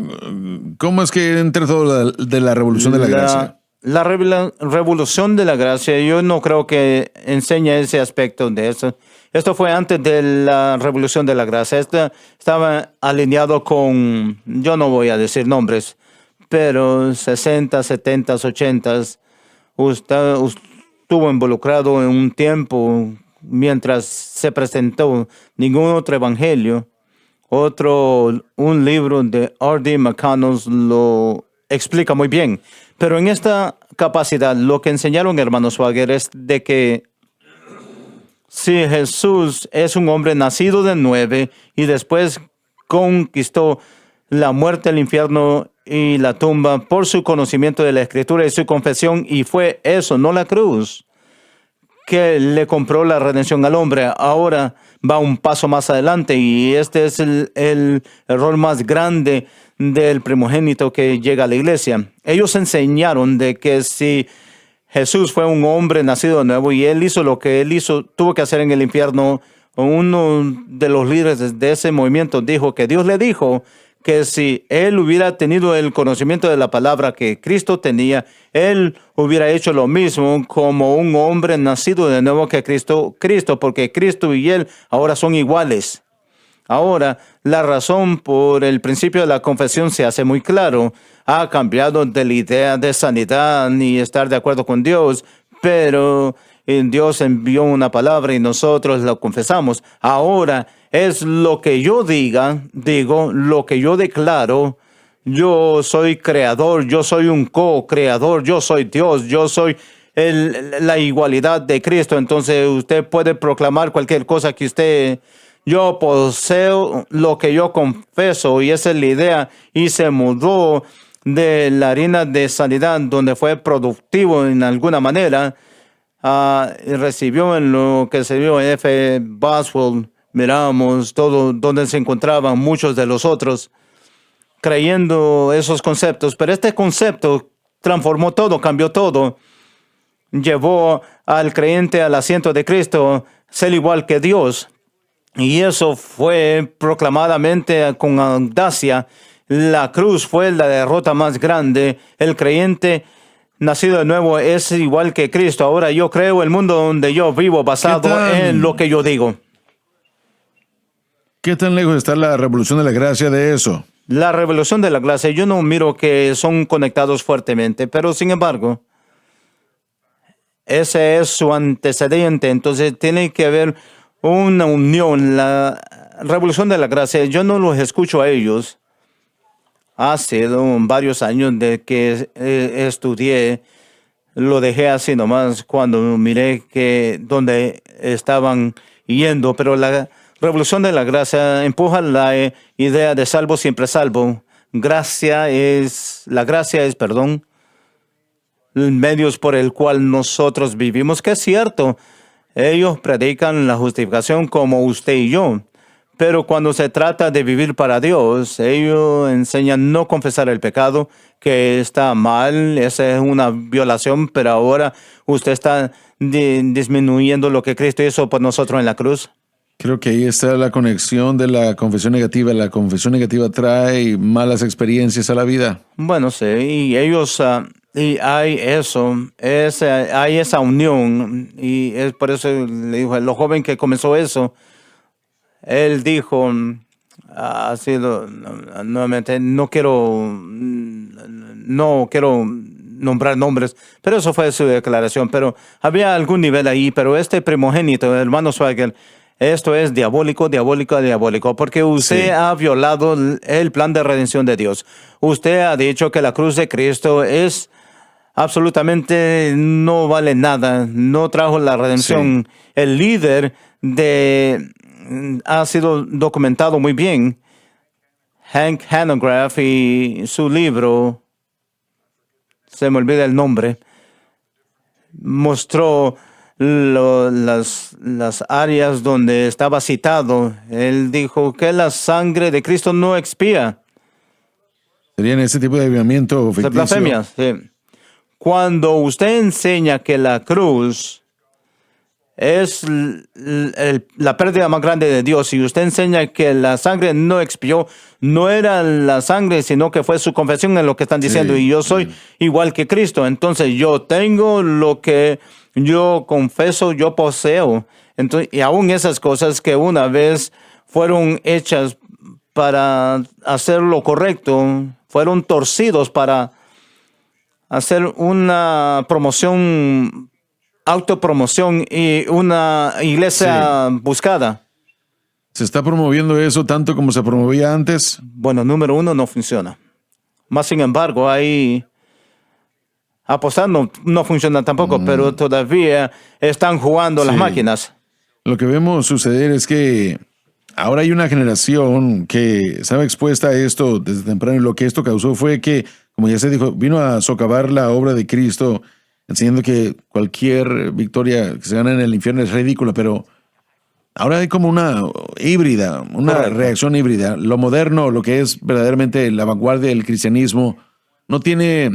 ¿cómo es que entra todo de la revolución de la gracia? La revolución de la gracia, yo no creo que enseña ese aspecto de eso. Esto fue antes de la revolución de la gracia. Esto estaba alineado con, yo no voy a decir nombres, pero 60, 70, 80, usted estuvo involucrado en un tiempo mientras se presentó ningún otro evangelio. Un libro de R.D. McConnell lo explica muy bien. Pero en esta capacidad, lo que enseñaron hermanos Swagger es de que si Jesús es un hombre nacido de nuevo y después conquistó la muerte, el infierno y la tumba por su conocimiento de la Escritura y su confesión, y fue eso, no la cruz, que le compró la redención al hombre. Ahora va un paso más adelante, y este es el error más grande del primogénito que llega a la iglesia. Ellos enseñaron de que si Jesús fue un hombre nacido de nuevo y él hizo lo que él hizo, tuvo que hacer en el infierno, uno de los líderes de ese movimiento dijo que Dios le dijo que si él hubiera tenido el conocimiento de la palabra que Cristo tenía, él hubiera hecho lo mismo como un hombre nacido de nuevo que Cristo, porque Cristo y él ahora son iguales. Ahora, la razón por el principio de la confesión se hace muy claro. Ha cambiado de la idea de sanidad ni estar de acuerdo con Dios, pero Dios envió una palabra y nosotros la confesamos. Ahora es lo que yo digo, lo que yo declaro. Yo soy creador, yo soy un co-creador, yo soy Dios, yo soy la igualdad de Cristo. Entonces usted puede proclamar cualquier cosa que usted... Yo poseo lo que yo confeso, y esa es la idea. Y se mudó de la harina de sanidad, donde fue productivo en alguna manera, y recibió en lo que se vio en F. Boswell. Miramos todo donde se encontraban muchos de los otros creyendo esos conceptos, pero este concepto transformó todo, cambió todo, llevó al creyente al asiento de Cristo, ser igual que Dios. Y eso fue proclamadamente con audacia. La cruz fue la derrota más grande. El creyente nacido de nuevo es igual que Cristo. Ahora yo creo el mundo donde yo vivo basado en lo que yo digo. ¿Qué tan lejos está la revolución de la gracia de eso? La revolución de la gracia, yo no miro que son conectados fuertemente, pero sin embargo, ese es su antecedente. Entonces tiene que haber una unión. La revolución de la gracia, yo no los escucho a ellos. Hace varios años de que estudié, lo dejé así nomás cuando miré que donde estaban yendo, pero la revolución de la gracia empuja la idea de salvo siempre salvo. La gracia es, medios por el cual nosotros vivimos, que es cierto. Ellos predican la justificación como usted y yo. Pero cuando se trata de vivir para Dios, ellos enseñan no confesar el pecado, que está mal, esa es una violación, pero ahora usted está disminuyendo lo que Cristo hizo por nosotros en la cruz. Creo que ahí está la conexión de la confesión negativa. La confesión negativa trae malas experiencias a la vida. Bueno, sí, y ellos, y hay eso, hay esa unión, y es por eso le dijo, lo joven que comenzó eso, él dijo, así nuevamente, no quiero nombrar nombres, pero eso fue su declaración, pero había algún nivel ahí, pero este primogénito, hermano Swagger, esto es diabólico, porque usted ha violado el plan de redención de Dios. Usted ha dicho que la cruz de Cristo es absolutamente no vale nada, no trajo la redención. Sí. El líder ha sido documentado muy bien, Hank Hanegraaff, y su libro, se me olvida el nombre, mostró las áreas donde estaba citado. Él dijo que la sangre de Cristo no expía. Serían ese tipo de avivamiento ficticio. Blasfemias, sí. Cuando usted enseña que la cruz es la pérdida más grande de Dios, y usted enseña que la sangre no expió, no era la sangre, sino que fue su confesión en lo que están diciendo, y yo soy igual que Cristo, entonces yo tengo lo que yo confeso, yo poseo. Entonces, y aún esas cosas que una vez fueron hechas para hacer lo correcto, fueron torcidos para hacer una promoción, autopromoción y una iglesia buscada. ¿Se está promoviendo eso tanto como se promovía antes? Bueno, número uno, no funciona. Más sin embargo, hay... apostar no funciona tampoco, pero todavía están jugando las máquinas. Lo que vemos suceder es que ahora hay una generación que estaba expuesta a esto desde temprano, y lo que esto causó fue que, como ya se dijo, vino a socavar la obra de Cristo, enseñando que cualquier victoria que se gana en el infierno es ridícula, pero ahora hay como una híbrida, una reacción híbrida. Lo moderno, lo que es verdaderamente la vanguardia del cristianismo, no tiene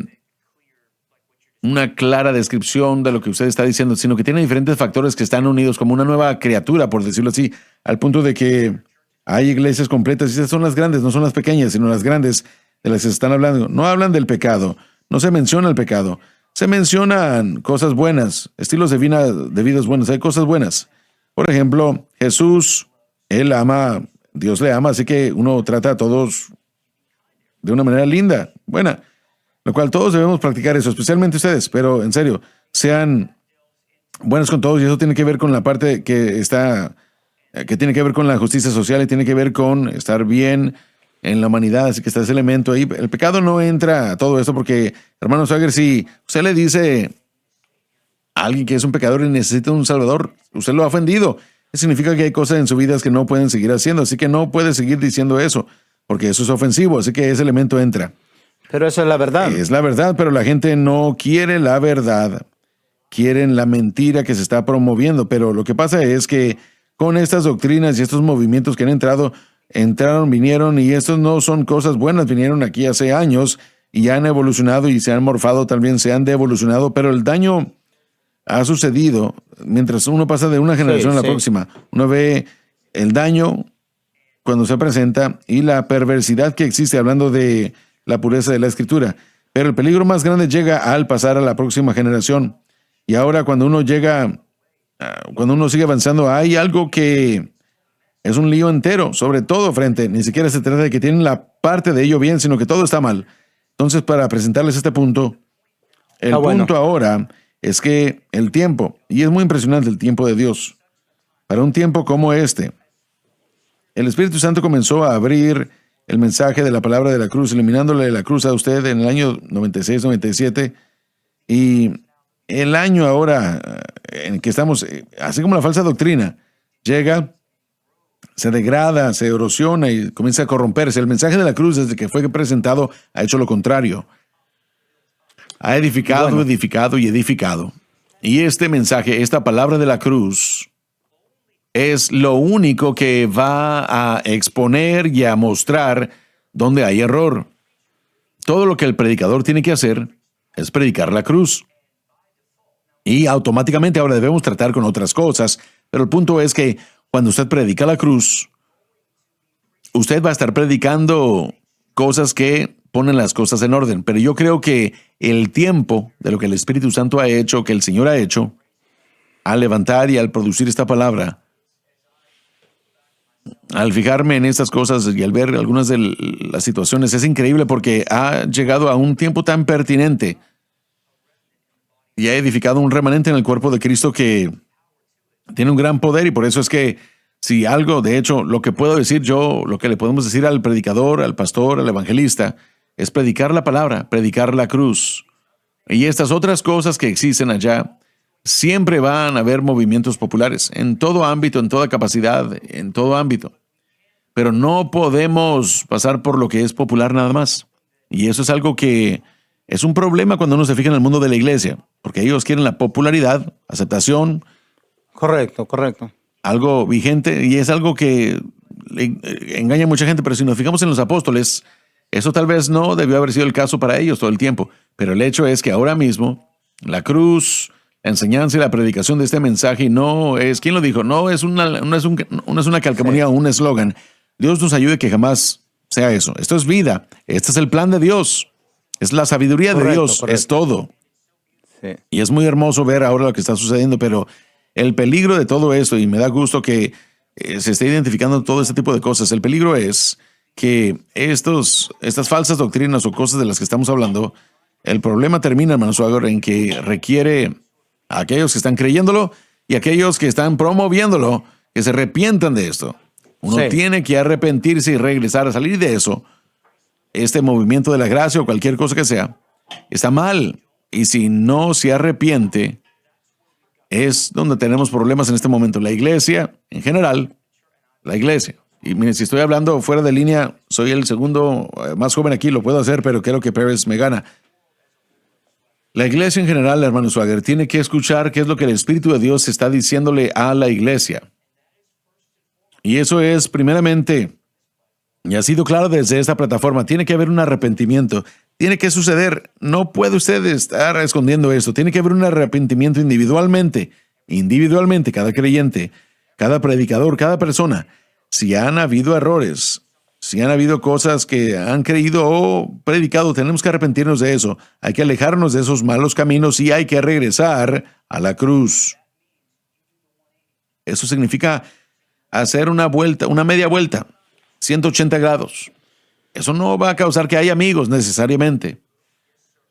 una clara descripción de lo que usted está diciendo, sino que tiene diferentes factores que están unidos como una nueva criatura, por decirlo así, al punto de que hay iglesias completas, y estas son las grandes, no son las pequeñas, sino las grandes de las que se están hablando. No hablan del pecado, no se menciona el pecado, se mencionan cosas buenas, estilos de vidas buenas, hay cosas buenas. Por ejemplo, Jesús, Él ama, Dios le ama, así que uno trata a todos de una manera linda, buena. Lo cual todos debemos practicar eso, especialmente ustedes, pero en serio, sean buenos con todos, y eso tiene que ver con la parte que tiene que ver con la justicia social, y tiene que ver con estar bien en la humanidad, así que está ese elemento ahí. El pecado no entra a todo esto porque, hermano Swagger, si usted le dice alguien que es un pecador y necesita un salvador, usted lo ha ofendido. Eso significa que hay cosas en su vida que no pueden seguir haciendo, así que no puede seguir diciendo eso, porque eso es ofensivo, así que ese elemento entra. Pero eso es la verdad. Es la verdad, pero la gente no quiere la verdad. Quieren la mentira que se está promoviendo, pero lo que pasa es que con estas doctrinas y estos movimientos que han entraron, vinieron, y estos no son cosas buenas, vinieron aquí hace años y han evolucionado y se han morfado, también se han devolucionado, pero el daño ha sucedido mientras uno pasa de una generación a la próxima. Uno ve el daño cuando se presenta y la perversidad que existe, hablando de la pureza de la Escritura. Pero el peligro más grande llega al pasar a la próxima generación. Y ahora cuando uno sigue avanzando, hay algo que es un lío entero, sobre todo ni siquiera se trata de que tienen la parte de ello bien, sino que todo está mal. Entonces, para presentarles este punto, el punto ahora es que el tiempo, y es muy impresionante el tiempo de Dios, para un tiempo como este, el Espíritu Santo comenzó a abrir el mensaje de la palabra de la cruz, eliminándole la cruz a usted en el año 96, 97, y el año ahora en que estamos, así como la falsa doctrina, llega, se degrada, se erosiona y comienza a corromperse. El mensaje de la cruz, desde que fue presentado, ha hecho lo contrario. Ha edificado, edificado y edificado. Y este mensaje, esta palabra de la cruz, es lo único que va a exponer y a mostrar donde hay error. Todo lo que el predicador tiene que hacer es predicar la cruz. Y automáticamente ahora debemos tratar con otras cosas, pero el punto es que cuando usted predica la cruz, usted va a estar predicando cosas que ponen las cosas en orden. Pero yo creo que el tiempo de lo que el Espíritu Santo ha hecho, que el Señor ha hecho, al levantar y al producir esta palabra, al fijarme en estas cosas y al ver algunas de las situaciones, es increíble porque ha llegado a un tiempo tan pertinente y ha edificado un remanente en el cuerpo de Cristo que tiene un gran poder. Y por eso es que si algo, de hecho, lo que puedo decir yo, lo que le podemos decir al predicador, al pastor, al evangelista, es predicar la palabra, predicar la cruz. Y estas otras cosas que existen allá, siempre van a haber movimientos populares, en todo ámbito, en toda capacidad, en todo ámbito. Pero no podemos pasar por lo que es popular nada más. Y eso es algo que es un problema cuando uno se fija en el mundo de la iglesia, porque ellos quieren la popularidad, aceptación. Correcto. Algo vigente, y es algo que engaña a mucha gente, pero si nos fijamos en los apóstoles, eso tal vez no debió haber sido el caso para ellos todo el tiempo. Pero el hecho es que ahora mismo la cruz, la enseñanza y la predicación de este mensaje no es, ¿quién lo dijo? No es una calcamonía o un eslogan. Dios nos ayude que jamás sea eso. Esto es vida. Este es el plan de Dios. Es la sabiduría de Dios. Es todo. Sí. Y es muy hermoso ver ahora lo que está sucediendo, pero el peligro de todo esto, y me da gusto que se esté identificando todo este tipo de cosas, el peligro es que estas falsas doctrinas o cosas de las que estamos hablando, el problema termina, hermano Swagger, en que requiere a aquellos que están creyéndolo y a aquellos que están promoviéndolo que se arrepientan de esto. Uno tiene que arrepentirse y regresar a salir de eso. Este movimiento de la gracia o cualquier cosa que sea está mal. Y si no se arrepiente, es donde tenemos problemas en este momento. La iglesia, en general, la iglesia. Y miren, si estoy hablando fuera de línea, soy el segundo más joven aquí, lo puedo hacer, pero creo que Pérez me gana. La iglesia en general, hermano Swagger, tiene que escuchar qué es lo que el Espíritu de Dios está diciéndole a la iglesia. Y eso es, primeramente, y ha sido claro desde esta plataforma, tiene que haber un arrepentimiento. Tiene que suceder. No puede usted estar escondiendo esto. Tiene que haber un arrepentimiento individualmente, cada creyente, cada predicador, cada persona. Si han habido errores, si han habido cosas que han creído o predicado, tenemos que arrepentirnos de eso. Hay que alejarnos de esos malos caminos y hay que regresar a la cruz. Eso significa hacer una media vuelta, 180 grados. Eso no va a causar que haya amigos necesariamente.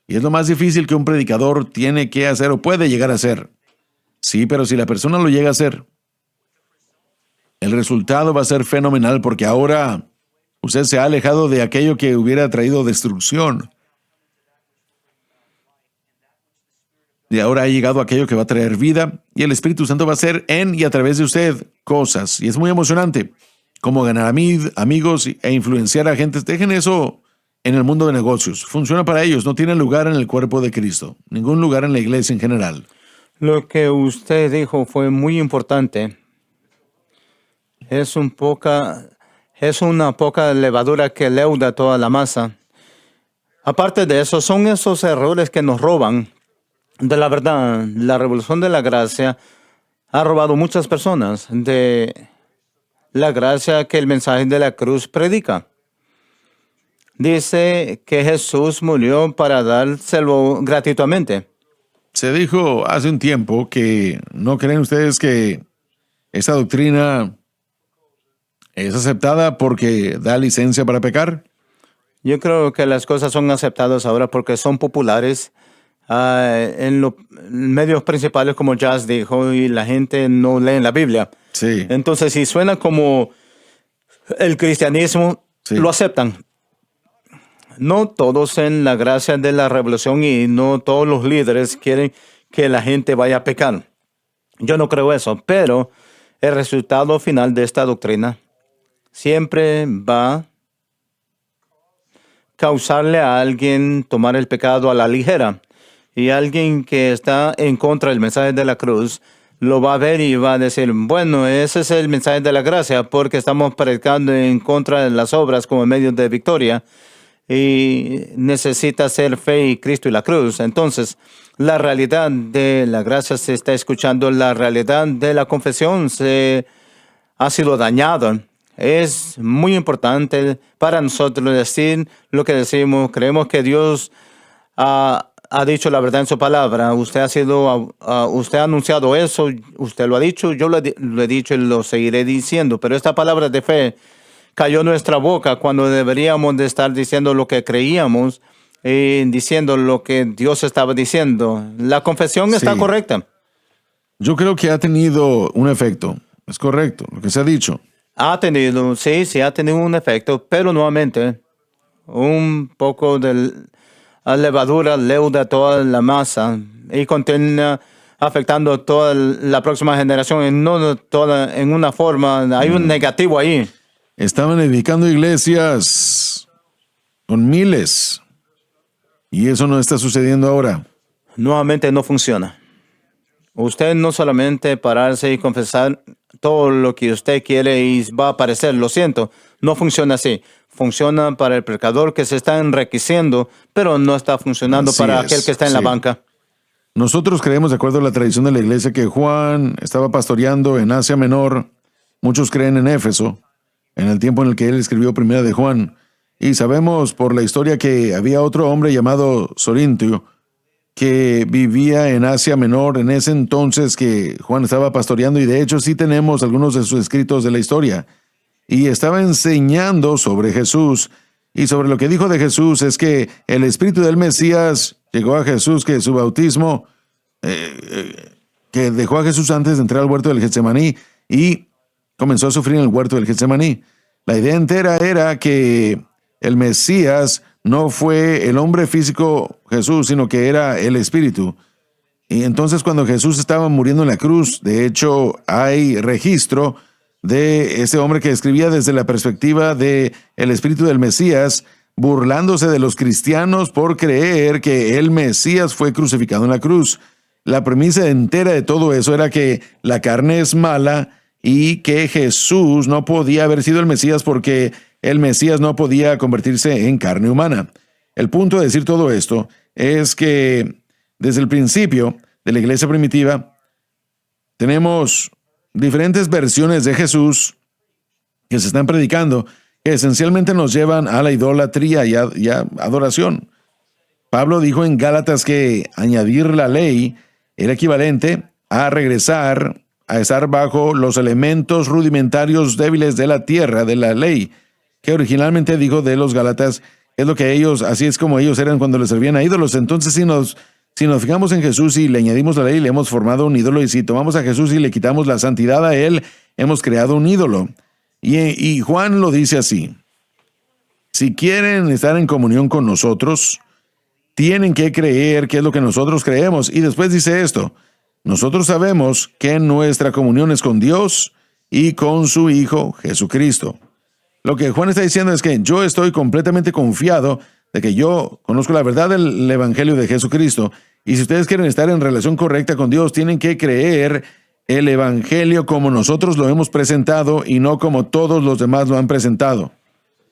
Y es lo más difícil que un predicador tiene que hacer o puede llegar a hacer. Sí, pero si la persona lo llega a hacer, el resultado va a ser fenomenal porque ahora usted se ha alejado de aquello que hubiera traído destrucción. Y ahora ha llegado aquello que va a traer vida y el Espíritu Santo va a hacer en y a través de usted cosas. Y es muy emocionante cómo ganar amigos e influenciar a gente. Dejen eso en el mundo de negocios. Funciona para ellos. No tiene lugar en el cuerpo de Cristo. Ningún lugar en la iglesia en general. Lo que usted dijo fue muy importante. Es una poca levadura que leuda toda la masa. Aparte de eso, son esos errores que nos roban de la verdad. La revolución de la gracia ha robado muchas personas de la gracia que el mensaje de la cruz predica. Dice que Jesús murió para dárselo gratuitamente. Se dijo hace un tiempo que ¿no creen ustedes que esta doctrina es aceptada porque da licencia para pecar? Yo creo que las cosas son aceptadas ahora porque son populares en los medios principales, como Jazz dijo, y la gente no lee la Biblia. Sí. Entonces, si suena como el cristianismo, Sí. lo aceptan. No todos en la gracia de la revolución y no todos los líderes quieren que la gente vaya a pecar. Yo no creo eso, pero el resultado final de esta doctrina siempre va a causarle a alguien tomar el pecado a la ligera. Y alguien que está en contra del mensaje de la cruz lo va a ver y va a decir, bueno, ese es el mensaje de la gracia porque estamos predicando en contra de las obras como medio de victoria y necesita ser fe y Cristo y la cruz. Entonces, la realidad de la gracia se está escuchando, la realidad de la confesión ha sido dañada. Es muy importante para nosotros decir lo que decimos. Creemos que Dios ha dicho la verdad en su palabra. Usted ha anunciado eso, usted lo ha dicho, yo lo he dicho y lo seguiré diciendo. Pero esta palabra de fe cayó en nuestra boca cuando deberíamos de estar diciendo lo que creíamos y diciendo lo que Dios estaba diciendo. La confesión está Sí. correcta. Yo creo que ha tenido un efecto. Es correcto, lo que se ha dicho. Ha tenido un efecto, pero nuevamente un poco de levadura leuda toda la masa y continúa afectando a toda la próxima generación en una forma. Hay un negativo ahí. Estaban edificando iglesias con miles. Y eso no está sucediendo ahora. Nuevamente no funciona. Usted no solamente pararse y confesar todo lo que usted quiere y va a aparecer, lo siento, no funciona así. Funciona para el pecador que se está enriqueciendo, pero no está funcionando Así para es, aquel que está en la sí. banca. Nosotros creemos, de acuerdo a la tradición de la iglesia, que Juan estaba pastoreando en Asia Menor. Muchos creen en Éfeso, en el tiempo en el que él escribió Primera de Juan. Y sabemos por la historia que había otro hombre llamado Sorintio, que vivía en Asia Menor en ese entonces que Juan estaba pastoreando, y de hecho sí tenemos algunos de sus escritos de la historia. Y estaba enseñando sobre Jesús, y sobre lo que dijo de Jesús es que el espíritu del Mesías llegó a Jesús, que su bautismo, que dejó a Jesús antes de entrar al huerto del Getsemaní y comenzó a sufrir en el huerto del Getsemaní. La idea entera era que el Mesías no fue el hombre físico Jesús, sino que era el espíritu. Y entonces cuando Jesús estaba muriendo en la cruz, de hecho hay registro de ese hombre que escribía desde la perspectiva de el espíritu del Mesías, burlándose de los cristianos por creer que el Mesías fue crucificado en la cruz. La premisa entera de todo eso era que la carne es mala y que Jesús no podía haber sido el Mesías porque el Mesías no podía convertirse en carne humana. El punto de decir todo esto es que desde el principio de la iglesia primitiva tenemos diferentes versiones de Jesús que se están predicando, que esencialmente nos llevan a la idolatría y a adoración. Pablo dijo en Gálatas que añadir la ley era equivalente a regresar a estar bajo los elementos rudimentarios débiles de la tierra, de la ley, que originalmente dijo de los Gálatas, es lo que ellos, así es como ellos eran cuando les servían a ídolos. Entonces, si nos fijamos en Jesús y le añadimos la ley, le hemos formado un ídolo, y si tomamos a Jesús y le quitamos la santidad a él, hemos creado un ídolo. Y Juan lo dice así: si quieren estar en comunión con nosotros, tienen que creer que es lo que nosotros creemos. Y después dice esto: nosotros sabemos que nuestra comunión es con Dios y con su Hijo Jesucristo. Lo que Juan está diciendo es que yo estoy completamente confiado de que yo conozco la verdad del Evangelio de Jesucristo. Y si ustedes quieren estar en relación correcta con Dios, tienen que creer el Evangelio como nosotros lo hemos presentado y no como todos los demás lo han presentado.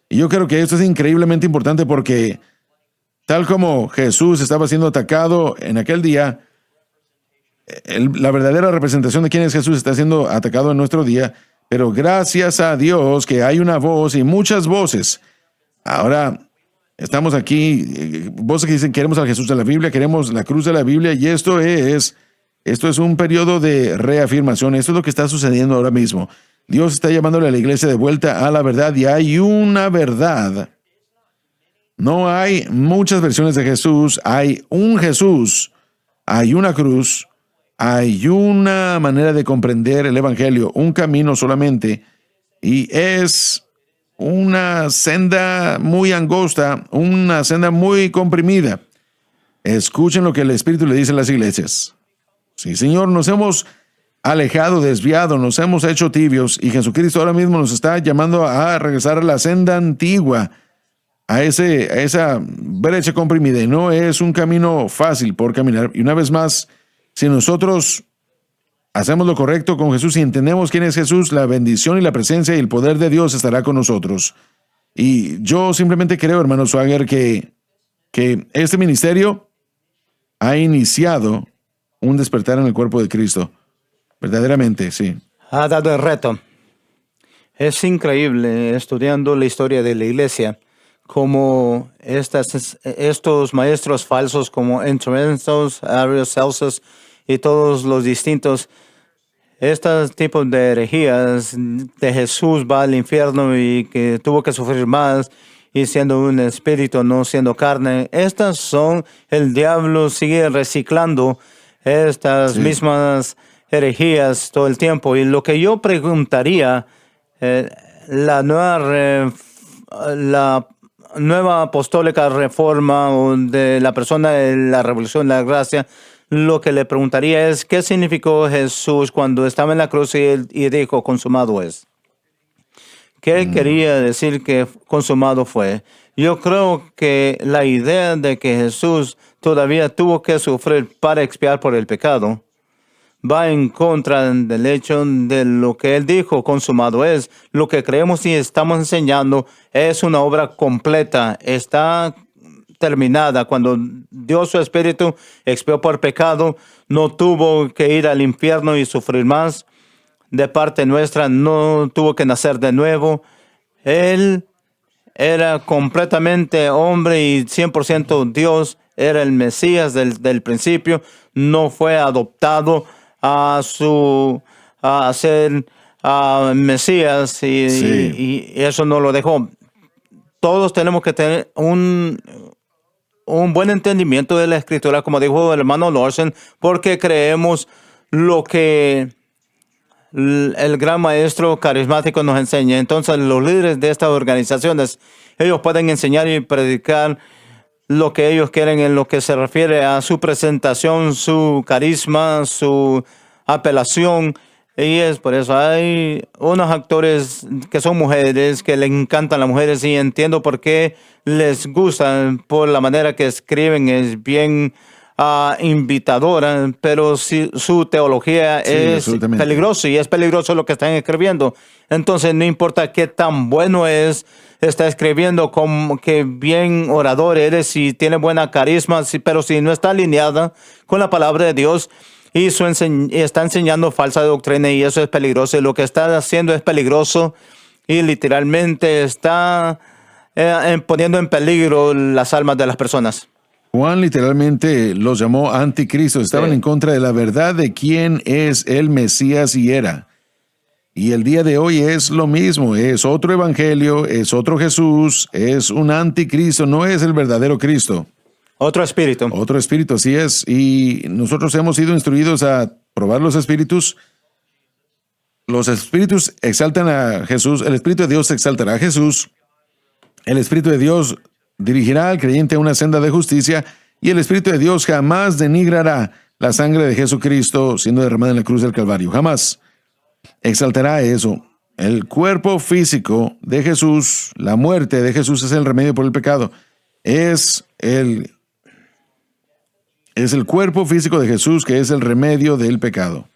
Y yo creo que esto es increíblemente importante porque tal como Jesús estaba siendo atacado en aquel día, la verdadera representación de quién es Jesús está siendo atacado en nuestro día, pero gracias a Dios que hay una voz y muchas voces. Ahora estamos aquí, voces que dicen queremos al Jesús de la Biblia, queremos la cruz de la Biblia, y esto es un periodo de reafirmación. Esto es lo que está sucediendo ahora mismo. Dios está llamándole a la iglesia de vuelta a la verdad, y hay una verdad. No hay muchas versiones de Jesús, hay un Jesús, hay una cruz, hay una manera de comprender el Evangelio, un camino solamente, y es una senda muy angosta, una senda muy comprimida. Escuchen lo que el Espíritu le dice a las iglesias. Sí, Señor, nos hemos alejado, desviado, nos hemos hecho tibios, y Jesucristo ahora mismo nos está llamando a regresar a la senda antigua, a esa brecha comprimida. Y no es un camino fácil por caminar. Y una vez más, si nosotros hacemos lo correcto con Jesús y entendemos quién es Jesús, la bendición y la presencia y el poder de Dios estará con nosotros. Y yo simplemente creo, hermano Swagger, que este ministerio ha iniciado un despertar en el cuerpo de Cristo. Verdaderamente, sí. Ha dado el reto. Es increíble estudiando la historia de la iglesia, como estos maestros falsos como Entrementos, Arius, Celsus y todos los distintos, estos tipos de herejías de Jesús va al infierno y que tuvo que sufrir más y siendo un espíritu, no siendo carne. Estas son, el diablo sigue reciclando estas mismas herejías todo el tiempo. Y lo que yo preguntaría, la nueva apostólica reforma de la persona de la revolución de la gracia, lo que le preguntaría es ¿qué significó Jesús cuando estaba en la cruz y dijo consumado es? ¿Qué quería decir que consumado fue? Yo creo que la idea de que Jesús todavía tuvo que sufrir para expiar por el pecado va en contra del hecho de lo que él dijo, consumado es. Lo que creemos y estamos enseñando es una obra completa, está terminada. Cuando dio su espíritu, expió por pecado, no tuvo que ir al infierno y sufrir más. De parte nuestra, no tuvo que nacer de nuevo. Él era completamente hombre y 100% Dios, era el Mesías del principio, no fue adoptado a ser Mesías y eso no lo dejó. Todos tenemos que tener un buen entendimiento de la Escritura, como dijo el hermano Larson, porque creemos lo que el gran maestro carismático nos enseña. Entonces, los líderes de estas organizaciones, ellos pueden enseñar y predicar lo que ellos quieren en lo que se refiere a su presentación, su carisma, su apelación. Y es por eso hay unos actores que son mujeres, que le encantan las mujeres, y entiendo por qué les gustan, por la manera que escriben, es bien invitadora, pero si su teología es peligrosa, y es peligroso lo que están escribiendo. Entonces no importa qué tan bueno está escribiendo, como que bien orador eres, y tiene buena carisma, pero si no está alineada con la palabra de Dios y está enseñando falsa doctrina, y eso es peligroso. Y lo que está haciendo es peligroso y literalmente está poniendo en peligro las almas de las personas. Juan literalmente los llamó anticristo. Estaban en contra de la verdad de quién es el Mesías y era. Y el día de hoy es lo mismo. Es otro evangelio, es otro Jesús, es un anticristo, no es el verdadero Cristo. Otro espíritu. Otro espíritu, así es. Y nosotros hemos sido instruidos a probar los espíritus. Los espíritus exaltan a Jesús. El Espíritu de Dios exaltará a Jesús. El Espíritu de Dios dirigirá al creyente a una senda de justicia, Y el Espíritu de Dios jamás denigrará la sangre de Jesucristo siendo derramada en la cruz del Calvario. Jamás exaltará eso. El cuerpo físico de Jesús, la muerte de Jesús es el remedio por el pecado. Es el cuerpo físico de Jesús que es el remedio del pecado.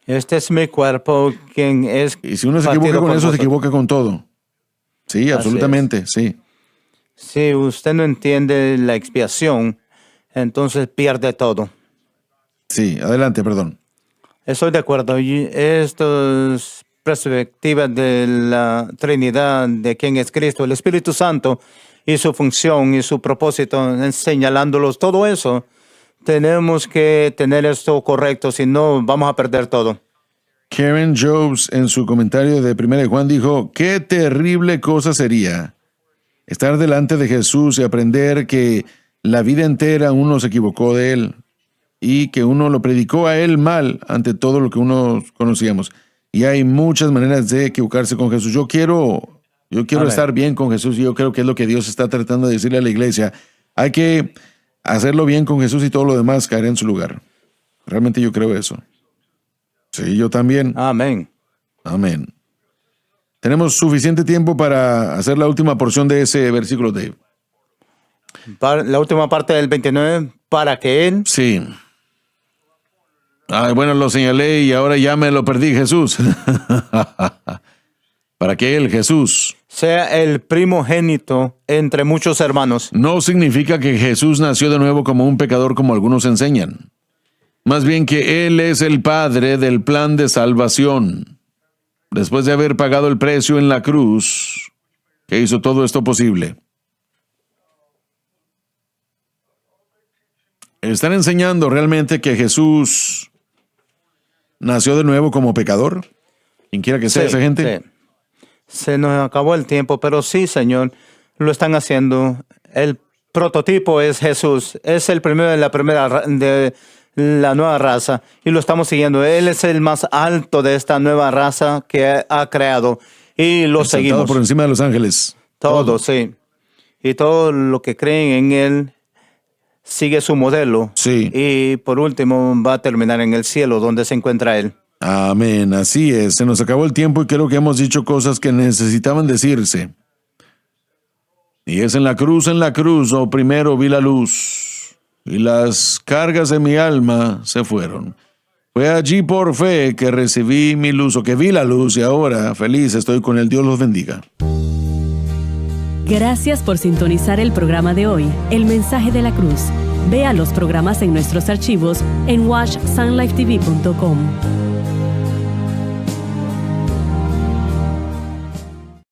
Este es mi cuerpo, quien es. Y si uno se equivoca con eso, se equivoca con todo. Sí, absolutamente, sí. Si usted no entiende la expiación, entonces pierde todo. Sí, adelante, perdón. Estoy de acuerdo. Y esto es perspectiva de la Trinidad, de quién es Cristo, el Espíritu Santo, y su función y su propósito, señalándolos todo eso. Tenemos que tener esto correcto, si no vamos a perder todo. Karen Jobs en su comentario de 1 de Juan dijo, qué terrible cosa sería estar delante de Jesús y aprender que la vida entera uno se equivocó de él y que uno lo predicó a él mal ante todo lo que uno conocíamos. Y hay muchas maneras de equivocarse con Jesús. Yo quiero estar bien con Jesús y yo creo que es lo que Dios está tratando de decirle a la iglesia. Hay que hacerlo bien con Jesús y todo lo demás caerá en su lugar. Realmente yo creo eso. Sí, yo también. Amén. Amén. Tenemos suficiente tiempo para hacer la última porción de ese versículo, Dave. La última parte del 29, para que Él. Sí. Ay, bueno, lo señalé y ahora ya me lo perdí, Jesús. Para que Él, Jesús, sea el primogénito entre muchos hermanos. no significa que Jesús nació de nuevo como un pecador como algunos enseñan. Más bien que Él es el Padre del plan de salvación. Después de haber pagado el precio en la cruz, que hizo todo esto posible. ¿Están enseñando realmente que Jesús nació de nuevo como pecador? ¿Quién quiera que sea esa gente? Sí. Se nos acabó el tiempo, pero sí, Señor, lo están haciendo. El prototipo es Jesús. Es el primero de la nueva raza y lo estamos siguiendo. Él es el más alto de esta nueva raza que ha creado y lo Exaltado seguimos. por encima de los ángeles. Todo, sí. Y todo lo que creen en Él sigue su modelo. Sí. Y por último va a terminar en el cielo donde se encuentra Él. Amén, así es. Se nos acabó el tiempo y creo que hemos dicho cosas que necesitaban decirse. Y es en la cruz, oh primero vi la luz, y las cargas de mi alma se fueron. Fue allí por fe que recibí mi luz, o que vi la luz, y ahora feliz estoy con él. Dios los bendiga. Gracias por sintonizar el programa de hoy, El Mensaje de la Cruz. Vea los programas en nuestros archivos en watchsunlifetv.com.